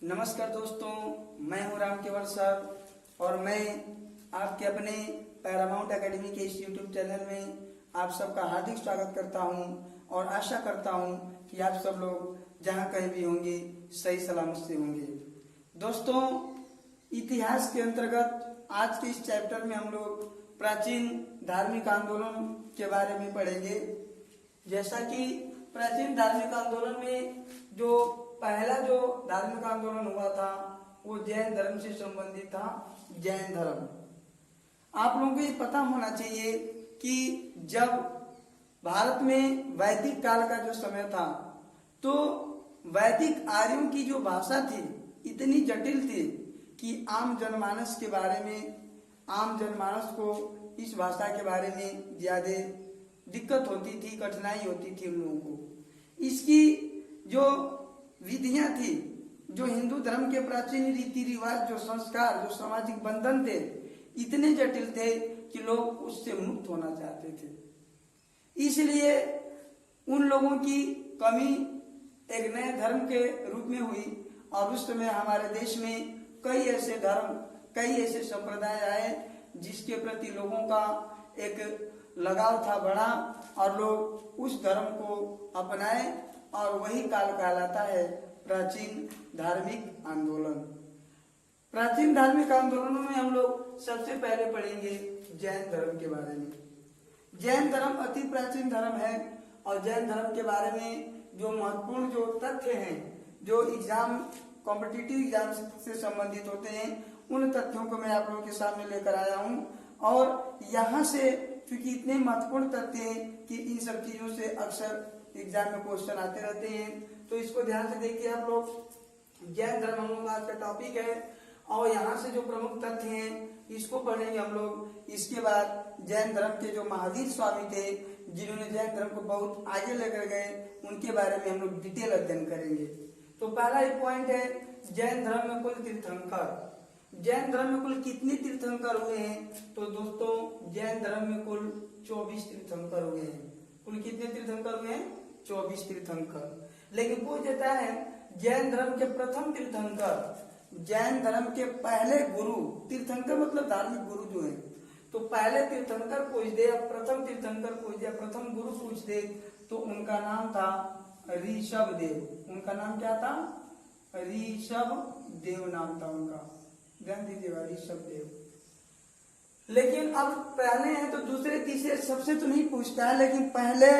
नमस्कार दोस्तों, मैं हूं राम केवल सर और मैं आपके अपने पैरामाउंट एकेडमी के इस यूट्यूब चैनल में आप सबका हार्दिक स्वागत करता हूं और आशा करता हूं कि आप सब लोग जहां कहीं भी होंगे सही सलामत से होंगे। दोस्तों, इतिहास के अंतर्गत आज के इस चैप्टर में हम लोग प्राचीन धार्मिक आंदोलन के बारे में पढ़ेंगे। जैसा कि प्राचीन धार्मिक आंदोलन में जो पहला जो धार्मिक आंदोलन हुआ था वो जैन धर्म से संबंधित था। जैन धर्म, आप लोगों को ये पता होना चाहिए कि जब भारत में वैदिक काल का जो समय था तो वैदिक आर्यों की जो भाषा थी इतनी जटिल थी कि आम जनमानस के बारे में, आम जनमानस को इस भाषा के बारे में ज्यादा दिक्कत होती थी, कठिनाई होती थी उन लोगों को। इसकी जो विधियां थी, जो हिंदू धर्म के प्राचीन रीति रिवाज, जो संस्कार, जो सामाजिक बंधन थे, इतने जटिल थे कि लोग उससे मुक्त होना चाहते थे। इसलिए उन लोगों की कमी एक नए धर्म के रूप में हुई और उस समय हमारे देश में कई ऐसे धर्म, कई ऐसे संप्रदाय आए जिसके प्रति लोगों का एक लगाव था बड़ा और लोग उस धर्म को अपनाए और वही काल कहलाता है प्राचीन धार्मिक आंदोलन। प्राचीन धार्मिक आंदोलनों में हम लोग सबसे पहले पढ़ेंगे जैन धर्म के बारे में। जैन धर्म अति प्राचीन धर्म है और जैन धर्म के बारे में जो महत्वपूर्ण जो तथ्य हैं, जो एग्जाम, कॉम्पिटिटिव एग्जाम से संबंधित होते हैं, उन तथ्यों को मैं आप लोगों के सामने लेकर आया हूँ। और यहाँ से क्योंकि इतने महत्वपूर्ण तथ्य हैं कि इन सब चीजों से अक्सर एग्जाम में क्वेश्चन आते रहते हैं, तो इसको ध्यान से देखिए आप लोग। जैन धर्म हम लोग आज का टॉपिक है और यहाँ से जो प्रमुख तथ्य हैं इसको पढ़ेंगे हम लोग। इसके बाद जैन धर्म के जो महावीर स्वामी थे, जिन्होंने जैन धर्म को बहुत आगे लेकर गए, उनके बारे में हम लोग डिटेल अध्ययन करेंगे। तो पहला एक पॉइंट है, जैन धर्म में कुल तीर्थंकर। जैन धर्म में कुल कितने तीर्थंकर हुए हैं? तो दोस्तों, जैन धर्म में कुल 24 तीर्थंकर हुए हैं। कुल कितने तीर्थंकर हुए हैं? 24 तीर्थंकर। लेकिन पूछ देता है जैन धर्म के प्रथम तीर्थंकर, जैन धर्म के पहले गुरु, तीर्थंकर मतलब धार्मिक गुरु जो है, तो पहले तीर्थंकर पूछ दे या प्रथम तीर्थंकर पूछ दे या प्रथम गुरु पूछ दे तो उनका नाम था ऋषभ देव। उनका नाम क्या था? ऋषभ देव नाम था उनका। ध्यान दीजिएगा, ऋषभ देव। लेकिन अब पहले हैं तो दूसरे तीसरे सबसे तो नहीं पूछता है, लेकिन पहले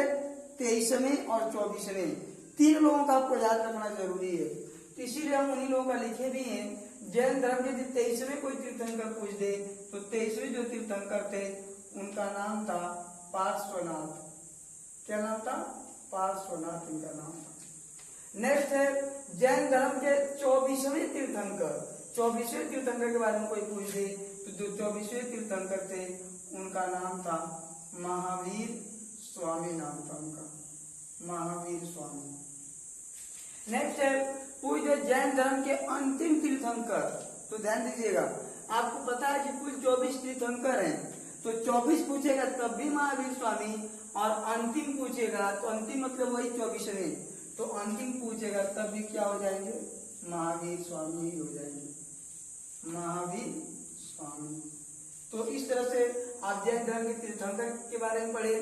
23वें और 24वें तीन लोगों का आपको याद रखना जरूरी है। तो इसीलिए हम उन्हीं लोगों का लिखे भी हैं। जैन धर्म के 23वें कोई तीर्थंकर पूछ दे तो 23वें जो तीर्थंकर थे उनका नाम था पार्श्वनाथ। क्या नाम था? पार्श्वनाथ इनका नाम था। नेक्स्ट है जैन धर्म के 24वें तीर्थंकर। 24वें तीर्थंकर के बारे में कोई पूछ दे तो जो 24वें तीर्थंकर थे उनका नाम था महावीर स्वामी। नाम था उनका महावीर स्वामी। नेक्स्ट है पूछ दे जैन धर्म के अंतिम तीर्थंकर। तो ध्यान दीजिएगा, आपको पता है कि कुल 24 तीर्थंकर हैं, तो 24 पूछेगा तब भी महावीर स्वामी, और अंतिम पूछेगा तो अंतिम मतलब वही 24वें, तो अंतिम पूछेगा तब भी क्या हो जाएंगे? महावीर स्वामी ही हो जाएंगे, महावीर स्वामी। तो इस तरह से आप जैन धर्म के तीर्थंकर के बारे में पढ़े।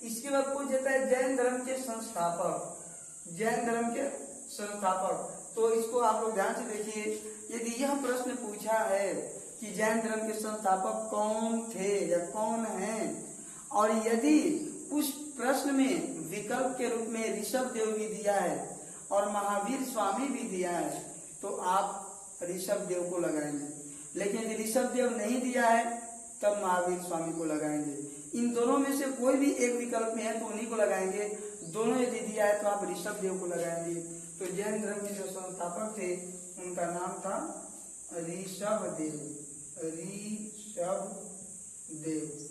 इसके बाद पूछ देता है जैन धर्म के संस्थापक। जैन धर्म के संस्थापक, तो इसको आप लोग ध्यान से देखिए। यदि यह प्रश्न पूछा है कि जैन धर्म के संस्थापक कौन थे या कौन हैं, और यदि उस प्रश्न में विकल्प के रूप में ऋषभ देव भी दिया है और महावीर स्वामी भी दिया है तो आप ऋषभ देव को लगाएंगे। लेकिन यदि ऋषभ देव नहीं दिया है तब महावीर स्वामी को लगाएंगे। इन दोनों में से कोई भी एक विकल्प में है तो उन्हीं को लगाएंगे। दोनों यदि दिया है तो आप ऋषभ देव को लगाएंगे। तो जैन धर्म के जो संस्थापक थे उनका नाम था ऋषभ देव। ऋषभ देव।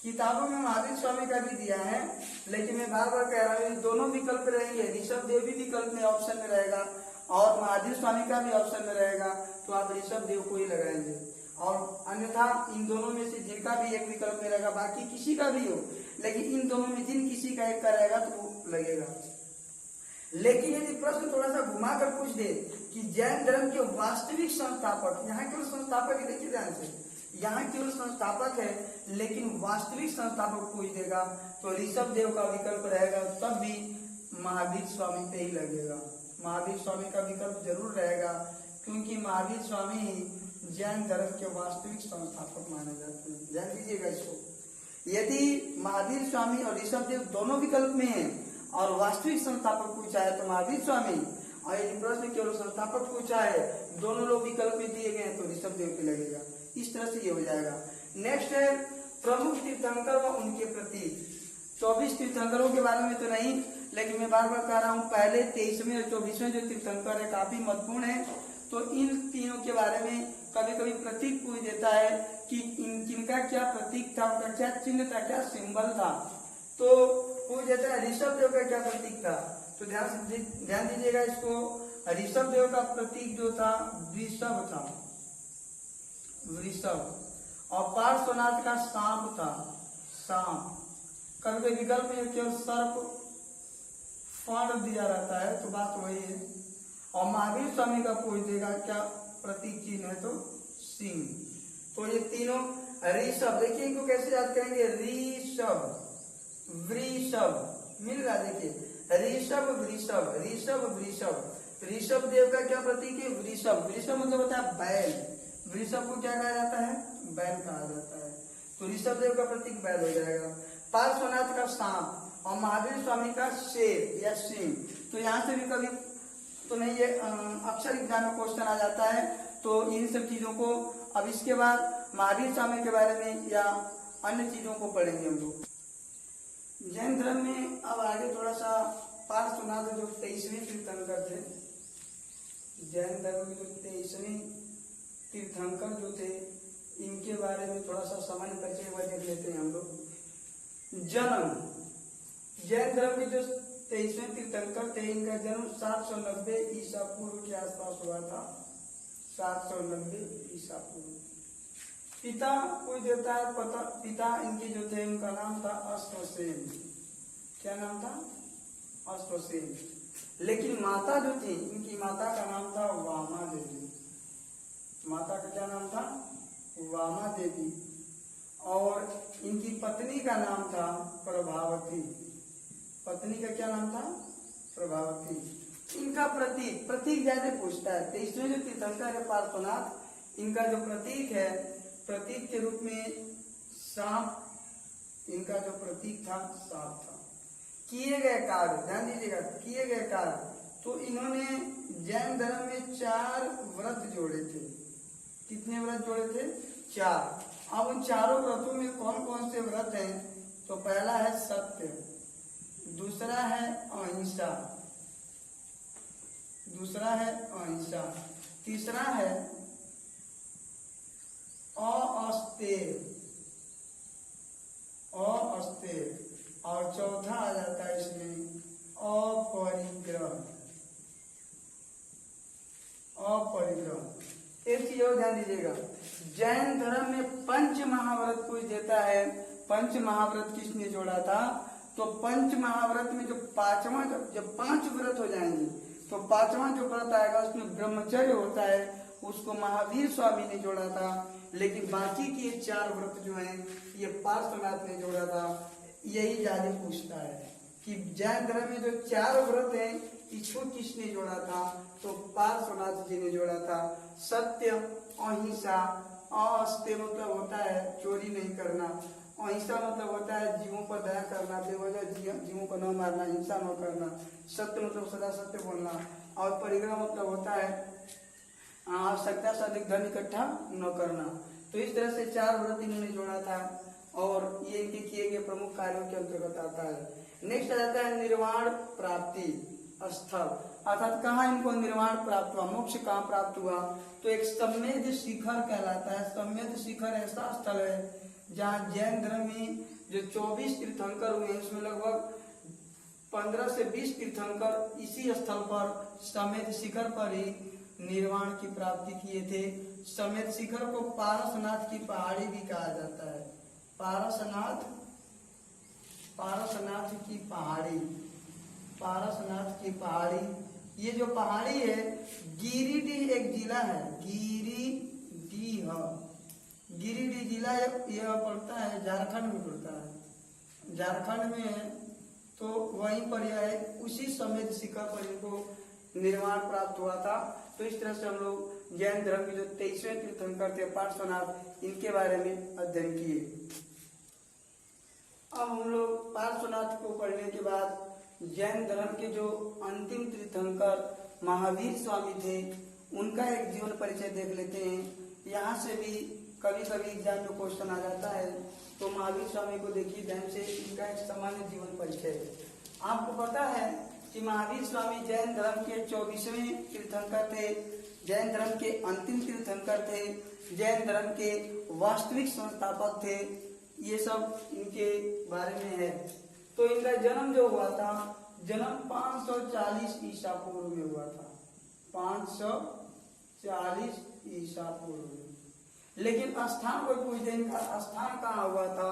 किताबों में महावीर स्वामी का भी दिया है, लेकिन मैं बार बार कह रहा हूँ दोनों विकल्प रहेंगे। ऋषभ देव भी विकल्प में ऑप्शन में रहेगा और महावीर स्वामी का भी ऑप्शन में रहेगा, तो आप ऋषभ देव को ही लगाएंगे। और अन्यथा इन दोनों में से जिनका भी एक विकल्प में रहेगा, बाकी किसी का भी हो, लेकिन इन दोनों में जिन किसी का एक का रहेगा तो वो लगेगा। लेकिन यदि प्रश्न थोड़ा सा घुमा कर पूछ दे कि जैन धर्म के वास्तविक संस्थापक, यहाँ केवल संस्थापक ही, देखिए ध्यान से, यहाँ केवल संस्थापक है लेकिन वास्तविक संस्थापक पूछ देगा तो ऋषभ देव का विकल्प रहेगा, तब भी महावीर स्वामी पे ही लगेगा। महावीर स्वामी का विकल्प जरूर रहेगा क्योंकि महावीर स्वामी ही जैन धर्म के वास्तविक संस्थापक माने जाते हैं। ध्यान दीजिएगा इसको। यदि महावीर स्वामी और ऋषभ देव दोनों विकल्प में है और वास्तविक संस्थापक पूछा है तो महावीर स्वामी, और यदि प्रश्न केवल संस्थापक पूछा है, दोनों लोग विकल्प में दिए गए हैं तो ऋषभ देव पे लगेगा। इस तरह से ये हो जाएगा। नेक्स्ट है प्रमुख तीर्थंकर व उनके प्रतीक। 24 तीर्थंकरों के बारे में तो नहीं, लेकिन मैं बार बार कह रहा हूँ, पहले 23वें और 24वें जो तीर्थंकर है काफी महत्वपूर्ण है। तो इन तीनों के बारे में कभी कभी प्रतीक पूछ देता है कि इनका क्या प्रतीक था, उनका क्या चिन्ह था, क्या सिंबल था। तो पूछ देता है ऋषभ देव का क्या प्रतीक था। तो ध्यान दीजिएगा इसको। ऋषभ देव का प्रतीक जो था वृषभ था, वृषभ, और पार्श्वनाथ का सांप था, सांप। कभी विकल्प में केवल सर्प फण दिया रहता है तो बात वही है। और महावीर स्वामी का पूछ देगा क्या प्रतीक चिन्ह है तो सिंह। तो ये तीनों ऋषभ, देखिए इनको कैसे याद करेंगे, ऋषभ वृषभ मिल रहा, देखिए ऋषभ वृषभ, ऋषभ वृषभ। ऋषभ देव का क्या प्रतीक है, वृषभ। वृषभ मतलब होता है बैल, वृषभ को क्या कहा जाता है, बैल कहा जाता है। तो ऋषभ देव का प्रतीक बैल हो जाएगा। पार्श्वनाथ का सांप और महावीर स्वामी का शेर या सिंह। तो यहाँ से भी कभी तो नहीं, ये अक्सर एग्जाम में क्वेश्चन आ जाता है। तो इन सब चीजों को अब इसके बाद महावीर स्वामी के बारे में या अन्य चीजों को पढ़ेंगे हम लोग। जैन धर्म में अब आगे थोड़ा सा पार्श्वनाथ जो 23वें तीर्थंकर थे, जैन धर्म में जो 23वें तीर्थंकर जो थे, इनके बारे में थोड़ा सा सामान्य परिचय देख लेते हैं हम लोग। जन्म, जैन धर्म में जो 23वें तीर्थंकर थे, इनका जन्म 790 ईसा पूर्व के आसपास हुआ था, 790 ईसा पूर्व। पिता कोई देता है पता, पिता इनके जो थे उनका नाम था अश्वसेन। क्या नाम था, अश्वसेन। लेकिन माता जो थी, इनकी माता का नाम था वामा देवी। माता का क्या नाम था, वामा देवी। और इनकी पत्नी का नाम था प्रभावती। पत्नी का क्या नाम था, प्रभावती। इनका प्रतीक, प्रतीक ज्यादा पूछता है। 23वें जो तीर्थंकर है पार्श्वनाथ, इनका जो प्रतीक है, प्रतीक के रूप में सांप, इनका जो प्रतीक था सांप था। किए गए कार्य, ध्यान दीजिएगा, किए गए कार्य। तो इन्होंने जैन धर्म में 4 व्रत जोड़े थे। कितने व्रत जोड़े थे, 4। अब उन चारों व्रतों में कौन कौन से व्रत हैं, तो पहला है सत्य, दूसरा है अहिंसा, दूसरा है अहिंसा, तीसरा है अस्तेय, और चौथा आ जाता है इसमें अपरिग्रह। एक चीज और ध्यान दीजिएगा, जैन धर्म में पंच महाव्रत पूछ देता है। पंच महाव्रत किसने जोड़ा था, तो पंच महाव्रत में जो पांचवा, जब 5 व्रत हो जाएंगे तो 5वां जो व्रत आएगा उसमें ब्रह्मचर्य होता है, उसको महावीर स्वामी ने जोड़ा था। लेकिन बाकी के 4 व्रत जो हैं ये पार्श्वनाथ ने जोड़ा था। यही ज्यादा पूछता है कि जैन धर्म में जो 4 व्रत हैं इसको किसने जोड़ा था, तो पार्श्वनाथ जी ने जोड़ा था। सत्य, अहिंसा, अस्तेय मतलब होता है चोरी नहीं करना, अहिंसा मतलब होता है जीवों पर दया करना, बेवजह जीवों को न मारना, हिंसा न करना। सत्य मतलब सदा सत्य बोलना, और परिग्रह मतलब होता है आवश्यकता से अधिक धन इकट्ठा न करना। तो इस तरह से 4 व्रत इन्होंने जोड़ा था और ये इनके किए गए प्रमुख कार्यों के अंतर्गत आता है। नेक्स्ट आ जाता है निर्वाण प्राप्ति स्थल, अर्थात कहाँ इनको निर्वाण प्राप्त हुआ, मोक्ष कहाँ प्राप्त हुआ, तो एक सम्मेद शिखर कहलाता है। सम्मेद शिखर ऐसा स्थल है जहाँ जैन धर्म में जो 24 तीर्थंकर हुए हैं उसमें लगभग 15 से 20 तीर्थंकर इसी स्थल पर सम्मेद शिखर पर ही निर्वाण की प्राप्ति किए थे। सम्मेद शिखर को पारसनाथ की पहाड़ी भी कहा जाता है। पारसनाथ की पहाड़ी। पारसनाथ की पहाड़ी। ये जो पहाड़ी है, गिरिडीह एक जिला है, गिरिडीह, गिरिडीह जिला यह पड़ता है, झारखंड में पड़ता है, झारखंड में है। तो वहीं पर यह है, उसी समेत शिखर पर इनको निर्माण प्राप्त हुआ था। तो इस तरह से हम लोग जैन धर्म के जो 23वें तीर्थंकर थे पार्श्वनाथ, इनके बारे में अध्ययन किए। अब हम लोग पार्श्वनाथ को पढ़ने के बाद जैन धर्म के जो अंतिम तीर्थंकर महावीर स्वामी थे, उनका एक जीवन परिचय देख लेते हैं। यहाँ से भी कभी कभी एग्जाम में क्वेश्चन आ जाता है, तो महावीर स्वामी को देखिए ध्यान से, इनका एक सामान्य जीवन परिचय। आपको पता है कि महावीर स्वामी जैन धर्म के 24वें तीर्थंकर थे, जैन धर्म के अंतिम तीर्थंकर थे, जैन धर्म के वास्तविक संस्थापक थे। ये सब इनके बारे में है। तो इनका जन्म जो हुआ था, जन्म 540 ईसा पूर्व में हुआ था, 540 ईसा पूर्व में। लेकिन स्थान कोई पूछते इनका स्थान कहाँ हुआ था,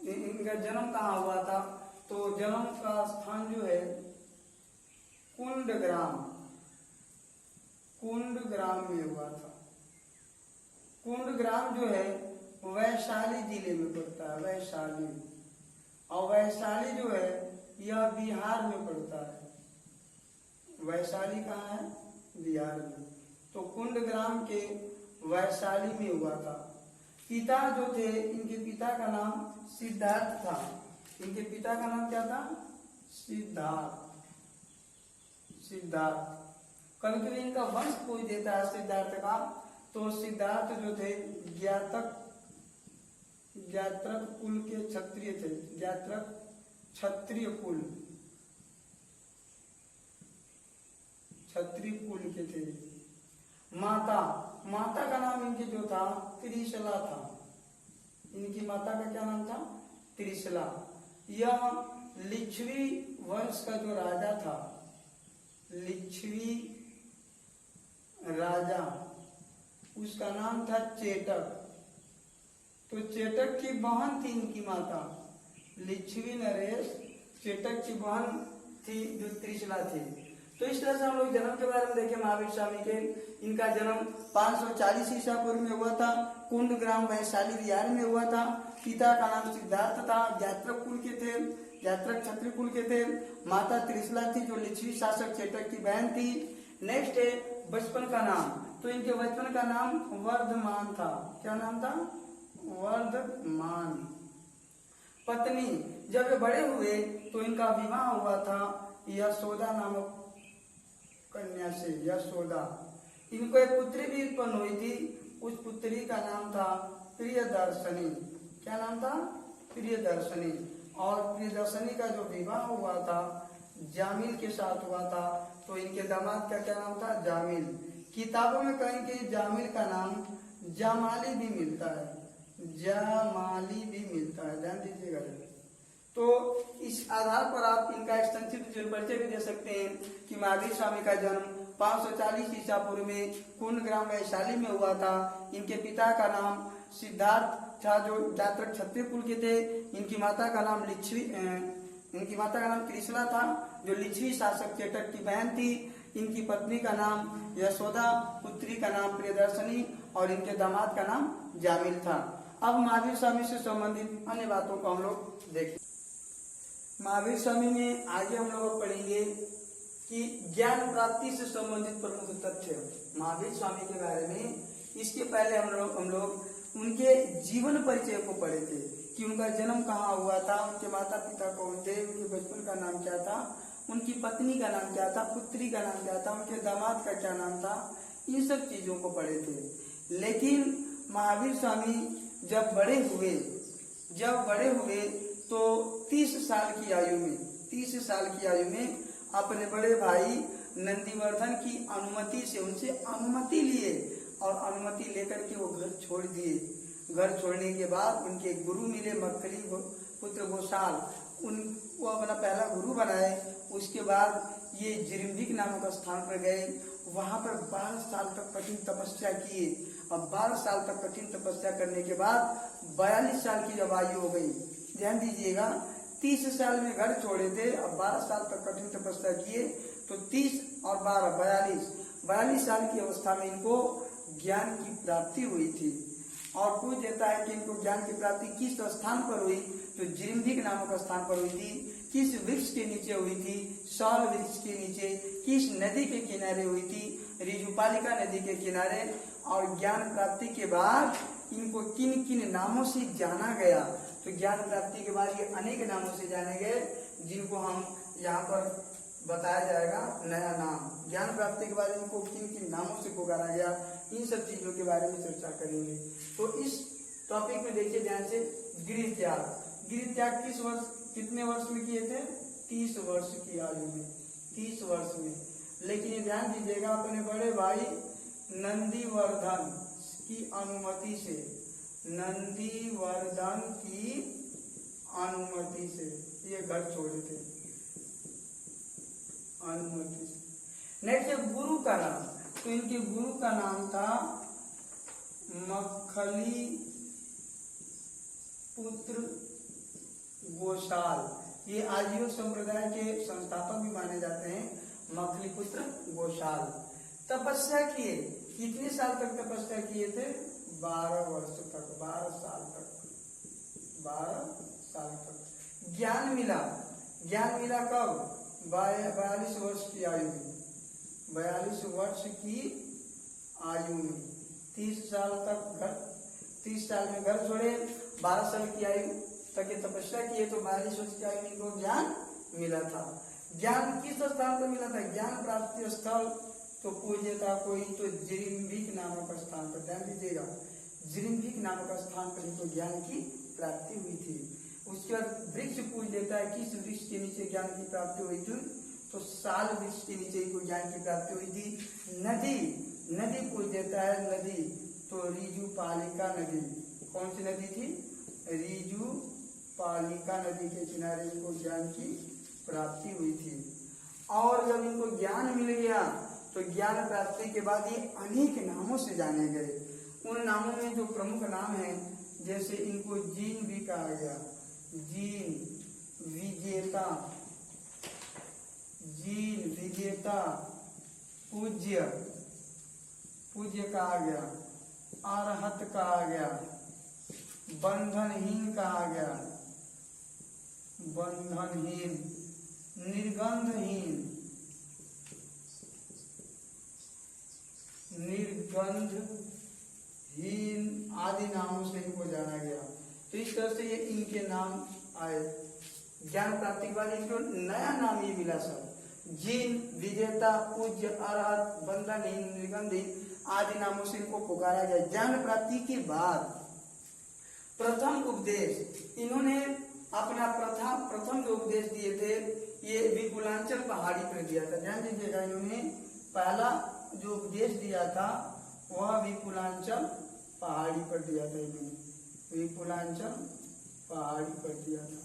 इनका जन्म कहाँ हुआ था, तो जन्म का स्थान जो है कुंडग्राम, कुंडग्राम में हुआ था। कुंडग्राम जो है वैशाली जिले में पड़ता है, वैशाली। और वैशाली जो है यह बिहार में पड़ता है। वैशाली कहाँ है? बिहार में। तो कुंडग्राम के वैशाली में हुआ था। पिता जो थे, इनके पिता का नाम सिद्धार्थ था। इनके पिता का नाम क्या था? सिद्धार्थ। सिद्धार्थ। कभी कभी इनका वंश पूछ देता है सिद्धार्थ का, तो सिद्धार्थ जो थे ज्ञात्रक कुल के क्षत्रिय थे, ज्ञात्रक क्षत्रिय कुल, क्षत्रिय कुल के थे। माता का नाम इनके जो था त्रिशला था। इनकी माता का क्या नाम था? त्रिशला। यह लिच्छवी वंश का जो राजा था, लिच्छवी राजा, उसका नाम था चेटक। तो चेटक की बहन थी इनकी माता, लिच्छवी नरेश चेटक की बहन थी जो त्रिशला थी। तो इस तरह से हम लोग जन्म के बारे में देखें महावीर स्वामी के। इनका जन्म 540 ईसा पूर्व में हुआ था, कुंडग्राम वैशाली बिहार में हुआ था। पिता का नाम सिद्धार्थ था, ज्ञात्रक कुल के थे, ज्ञात्रक क्षत्रिय कुल के थे। माता त्रिशला थी जो लिच्छवी शासक चेटक की बहन थी। नेक्स्ट है बचपन का नाम। तो इनके बचपन का नाम वर्धमान था। क्या नाम था? वर्धमान। पत्नी, जब ये बड़े हुए तो इनका विवाह हुआ था यशोदा नामक कन्या से, यशोदा। इनको एक पुत्री भी उत्पन्न हुई थी, उस पुत्री का नाम था प्रियदर्शनी। क्या नाम था? प्रियदर्शनी। और प्रियदर्शनी का जो विवाह हुआ था जामिल के साथ हुआ था। तो इनके दामाद का क्या नाम था? जामिल। किताबों में कहीं कि जामिल का नाम जामाली भी मिलता है, जामाली भी मिलता है, ध्यान दीजिएगा। तो इस आधार पर आप इनका एक संक्षिप्त जीवन परिचय भी दे सकते हैं कि महावीर स्वामी का जन्म 540 ईसा पूर्व में कुंडग्राम वैशाली में हुआ था। इनके पिता का नाम सिद्धार्थ था जो ज्ञात्रक क्षत्रिय कुल के थे। इनकी माता का नाम त्रिशला था जो लिच्छवी शासक चेटक की बहन थी। इनकी पत्नी का नाम यशोदा, पुत्री का नाम प्रियदर्शनी और इनके दामाद का नाम जामिल था। अब महावीर स्वामी से संबंधित अन्य बातों को हम लोग देखें। महावीर स्वामी में आगे हम लोग पढ़ेंगे कि ज्ञान प्राप्ति से संबंधित प्रमुख तथ्य महावीर स्वामी के बारे में। इसके पहले हम लोग उनके जीवन परिचय को पढ़े थे कि उनका जन्म कहाँ हुआ था, उनके माता पिता कौन थे, उनके बचपन का नाम क्या था, उनकी पत्नी का नाम क्या था, पुत्री का नाम क्या था, उनके दामाद का क्या नाम था। इन सब चीजों को पढ़े थे। लेकिन महावीर स्वामी जब बड़े हुए तो 30 साल की आयु में अपने बड़े भाई नंदीवर्धन की अनुमति से उनसे अनुमति लिए और अनुमति लेकर के वो घर छोड़ दिए। घर छोड़ने के बाद उनके गुरु मिले, मक्खली पुत्र गोसाल, उनको अपना पहला गुरु बनाए। उसके बाद ये जिरिम्बिक नामक स्थान पर गए, वहां पर 12 साल तक कठिन तपस्या किए। अब 12 साल तक कठिन तपस्या करने के बाद 42 साल की जब आयु हो गई, ध्यान दीजिएगा, 30 साल में घर छोड़े थे, अब 12 साल तक कठिन तपस्या किए, तो 30 और 12 42 साल की अवस्था में इनको ज्ञान की प्राप्ति हुई थी। और पूछ देता है कि इनको ज्ञान की प्राप्ति किस स्थान पर हुई, तो जिरिम्भिक नामक स्थान पर हुई थी। किस वृक्ष के नीचे हुई थी, साल वृक्ष के नीचे। किस नदी के किनारे हुई थी, ऋजुपालिका नदी के किनारे। और ज्ञान प्राप्ति के बाद इनको किन किन नामों से जाना गया, तो ज्ञान प्राप्ति के बाद ये अनेक नामों से जाने गए, जिनको हम यहाँ पर बताया जाएगा नया नाम। ज्ञान प्राप्ति के बाद इनको किन किन नामों से पुकारा गया, इन सब चीजों के बारे में चर्चा करेंगे। तो इस टॉपिक में देखिए ध्यान से, गृह त्याग किस वर्ष, कितने वर्ष में किए थे, 30 वर्ष की आयु में, 30 वर्ष में। लेकिन ये ध्यान दीजिएगा, अपने बड़े भाई नंदीवर्धन की अनुमति से, नंदीवर्धन की अनुमति से ये घर छोड़े थे, अनुमति से। नेक्स्ट है गुरु का नाम, तो इनके गुरु का नाम था मखली पुत्र गोशाल। ये आजीवन संप्रदाय के संस्थापक भी माने जाते हैं, मखली पुत्र गोशाल। तपस्या किए, कितने साल तक तपस्या किए थे, 12 वर्ष तक, 12 साल तक, 12 साल तक। ज्ञान मिला कब, 42 वर्ष की आयु में, 42 वर्ष की आयु में। 30 साल तक घर, 30 साल में घर छोड़े, 12 साल की आयु तक ये तपस्या किए, तो 42 वर्ष की आयु में इनको ज्ञान मिला था। ज्ञान किस स्थान पर मिला था, ज्ञान प्राप्ति स्थल तो पूज्य था कोई, तो जिरिम्भिक नामक स्थान पर। ध्यान दीजिएगा, जिरिम्भिक नामक स्थान पर इनको ज्ञान की प्राप्ति हुई थी। उसके बाद वृक्ष पूछ देता है, किस वृक्ष के नीचे ज्ञान की प्राप्ति हुई थी, तो साल वृक्ष के नीचे इनको ज्ञान की प्राप्ति हुई थी। नदी पूछ देता है, नदी तो ऋजुपालिका नदी। कौन सी नदी थी, ऋजुपालिका नदी के किनारे इनको ज्ञान की प्राप्ति हुई थी। और जब इनको ज्ञान मिल गया, तो ज्ञान प्राप्ति के बाद ये अनेक नामों से जाने गए। उन नामों में जो प्रमुख नाम है, जैसे इनको जीन भी कहा गया, जीन विजेता, पूज्य कहा गया, अरहत कहा गया, बंधनहीन कहा गया, बंधनहीन, निर्गंधहीन आदि नामों से इनको जाना गया। तो इस तरह से ये इनके नाम आए। ज्ञान प्राप्ति के बाद इनको नया नाम ये मिला सब, जीन, विजेता, पूज्य, अरहत, बंधनहीन, निर्गंधहीन आदि नामों से इनको पुकारा गया। ज्ञान प्राप्ति के बाद प्रथम उपदेश इन्होंने अपना प्रथम जो उपदेश दिए थे, ये विपुलांचल पहाड़ी पर दिया था। ध्यान दीजिएगा, इन्होंने पहला जो उपदेश दिया था वह विपुलांचल पहाड़ी पर दिया था, इन्होंने विपुलांचल पहाड़ी पर दिया था।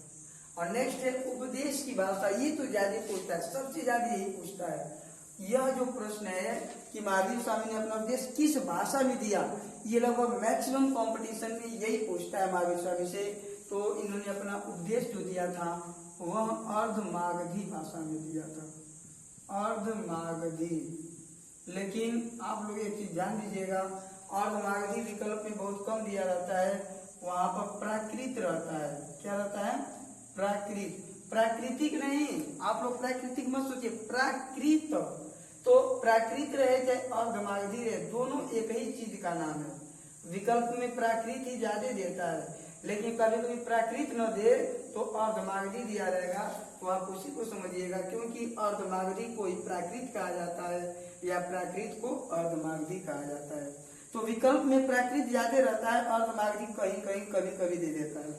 और नेक्स्ट है उपदेश की भाषा। ये तो ज्यादा पूछता है, सबसे ज्यादा यही पूछता है। यह जो प्रश्न है कि महावीर स्वामी ने अपना उपदेश किस भाषा में दिया, ये लगभग मैक्सिमम कंपटीशन में यही पूछता है महावीर स्वामी से। तो इन्होंने अपना उपदेश जो दिया था वह अर्धमागधी भाषा में दिया था, अर्धमागधी। लेकिन आप लोग एक चीज ध्यान दीजिएगा, अर्धमागधी विकल्प में बहुत कम दिया रहता है, वहां पर प्राकृत रहता है। क्या रहता है, प्राकृत, प्राकृतिक नहीं। आप लोग प्राकृतिक मत सोचिए, प्राकृत। तो प्राकृत रहे चाहे अर्धमागधी रहे, दोनों एक ही चीज का नाम है। विकल्प में प्राकृत ही ज्यादा देता है, लेकिन कभी कभी प्राकृत न दे तो अर्धमागधी दिया रहेगा, तो आप उसी को समझिएगा, क्योंकि अर्धमागधी को ही प्राकृत कहा जाता है या प्राकृत को अर्धमागधी कहा जाता है। तो विकल्प में प्राकृत ज्यादा रहता है, अर्धमागधी कहीं कहीं कभी कभी दे देता है।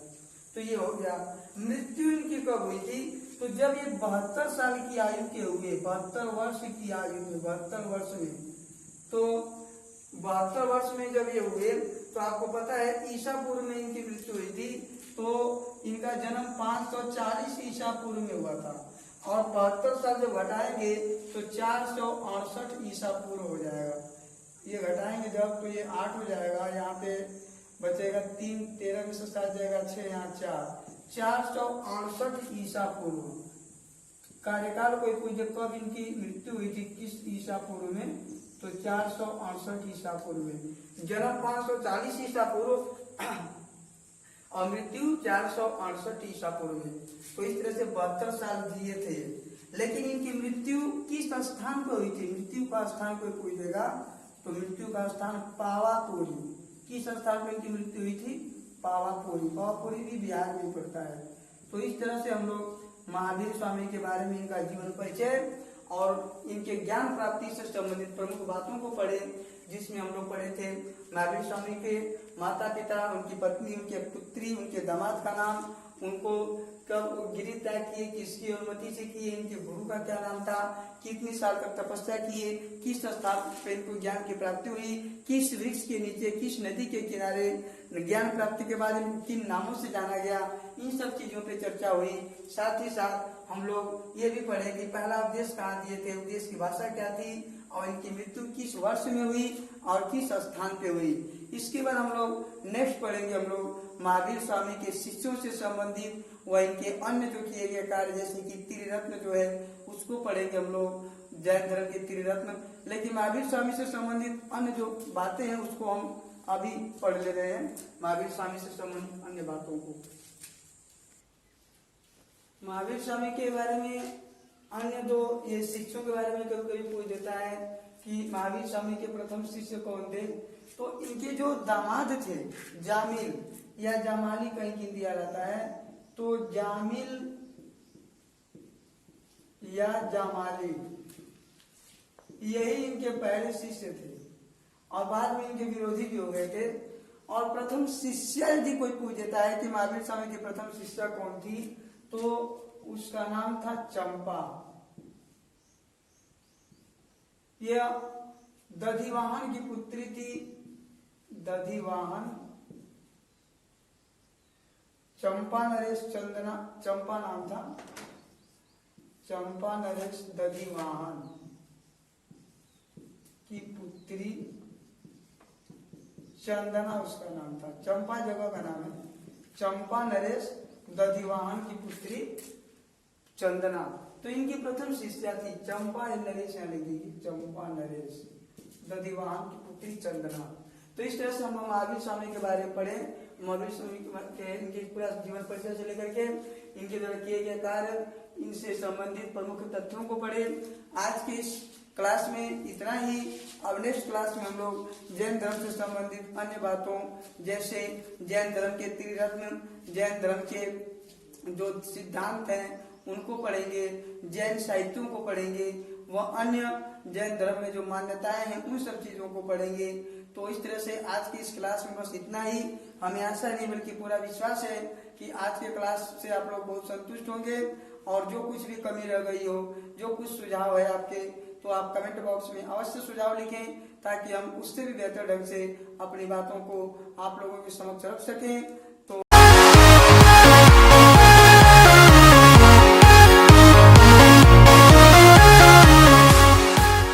तो ये हो गया। मृत्यु इनकी कब हुई थी, तो जब ये 72 साल की आयु के हुए, 72 वर्ष की आयु में, 72 वर्ष में, तो 72 वर्ष में जब ये हुए, तो आपको पता है ईसा पूर्व में इनकी मृत्यु हुई थी। तो इनका जन्म 540 ईसा पूर्व में हुआ था, और 72 साल जब घटाएंगे तो 468 ईसा पूर्व हो जाएगा। ये घटाएंगे जब, तो ये 8 हो जाएगा, यहाँ पे बचेगा 3, 13 में से 7 जाएगा 6, यहाँ 4, 468 ईसा पूर्व। कार्यकाल कोई पूछे कब इनकी मृत्यु हुई थी, किस ईसा पूर्व में, तो 468 ईसा पूर्व में। जन्म 540 ईसा पूर्व और मृत्यु 468 ईसा पूर्व में। तो इस तरह से 72 साल जिए थे। लेकिन इनकी मृत्यु किस स्थान पर हुई थी, मृत्यु का स्थान कोई पूछ देगा तो मृत्यु का स्थान पावापुरी। किस स्थान पर इनकी मृत्यु हुई थी, पावापुरी। पावापुरी भी बिहार में पड़ता है। तो इस तरह से हम लोग महावीर स्वामी के बारे में, इनका जीवन परिचय और इनके ज्ञान प्राप्ति से संबंधित प्रमुख बातों को पढ़े, जिसमें हम लोग पढ़े थे महावीर स्वामी के माता पिता, उनकी पत्नी, उनके पुत्री, उनके दामाद का नाम, उनको कब गिरी तय किए, किसकी अनुमति से किए, इनके गुरु का क्या नाम था, कितनी साल तक तपस्या किए, किस स्थान पर इनको ज्ञान की प्राप्ति हुई, किस वृक्ष के नीचे, किस नदी के किनारे ज्ञान प्राप्ति के बाद किन नामों से जाना गया, इन सब चीजों पे चर्चा हुई। साथ ही साथ हम लोग ये भी पढ़े कि पहला उपदेश कहाँ दिए थे, उपदेश की भाषा क्या थी और इनकी मृत्यु किस वर्ष में हुई और किस स्थान पे हुई। इसके बाद हम लोग नेक्स्ट पढ़ेंगे हम लोग महावीर स्वामी के शिष्यों से संबंधित व इनके अन्य जो किए गए कार्य, जैसे कि त्रिरत्न जो है उसको पढ़ेंगे हम लोग, जैन धर्म के त्रिरत्न। लेकिन महावीर स्वामी से संबंधित अन्य जो बातें हैं उसको हम अभी पढ़ ले रहे हैं, महावीर स्वामी से संबंधित अन्य बातों को। महावीर स्वामी के बारे में अन्य दो ये शिष्यों के बारे में कभी कभी पूछ देता है कि महावीर स्वामी के प्रथम शिष्य कौन थे। तो इनके जो दामाद थे जामिल या जामाली कहीं हिंदी दिया जाता है, तो जामिल या जामाली यही इनके पहले शिष्य थे और बाद में इनके विरोधी भी हो गए थे। और प्रथम शिष्य यदि कोई पूछ देता है कि महावीर स्वामी की प्रथम शिष्या कौन थी, तो उसका नाम था चंपा। यह दधिवाहन की पुत्री थी, दधिवाहन, चंपा नरेश चंदना, चंपा नाम था, चंपा नरेश दधिवाहन की पुत्री चंदना उसका नाम था। चंपा जगह का नाम है, चंपा नरेश दधिवाहन की पुत्री चंदना। तो इनकी प्रथम शिष्या थी चंपा नरेश, चंपा नरेश दधिवाहन की पुत्री चंदना। तो इस तरह से हम महावीर स्वामी के बारे में पढ़े, महावीर स्वामी के इनके पूरा जीवन परिचय से लेकर के इनके द्वारा किए गए कार्य, इनसे संबंधित प्रमुख तथ्यों को पढ़े। आज के इस क्लास में इतना ही। अब नेक्स्ट क्लास में हम लोग जैन धर्म से संबंधित अन्य बातों, जैसे जैन धर्म के त्रिरत्न, जैन धर्म के जो सिद्धांत हैं उनको पढ़ेंगे, जैन साहित्यों को पढ़ेंगे, व अन्य जैन धर्म में जो मान्यताएं हैं उन सब चीजों को पढ़ेंगे। तो इस तरह से आज की इस क्लास में बस इतना ही। हमें आशा नहीं बल्कि पूरा विश्वास है कि आज के क्लास से आप लोग बहुत संतुष्ट होंगे। और जो कुछ भी कमी रह गई हो, जो कुछ सुझाव है आपके, तो आप कमेंट बॉक्स में अवश्य सुझाव लिखें, ताकि हम उससे भी बेहतर ढंग से अपनी बातों को आप लोगों के समक्ष रख सकें।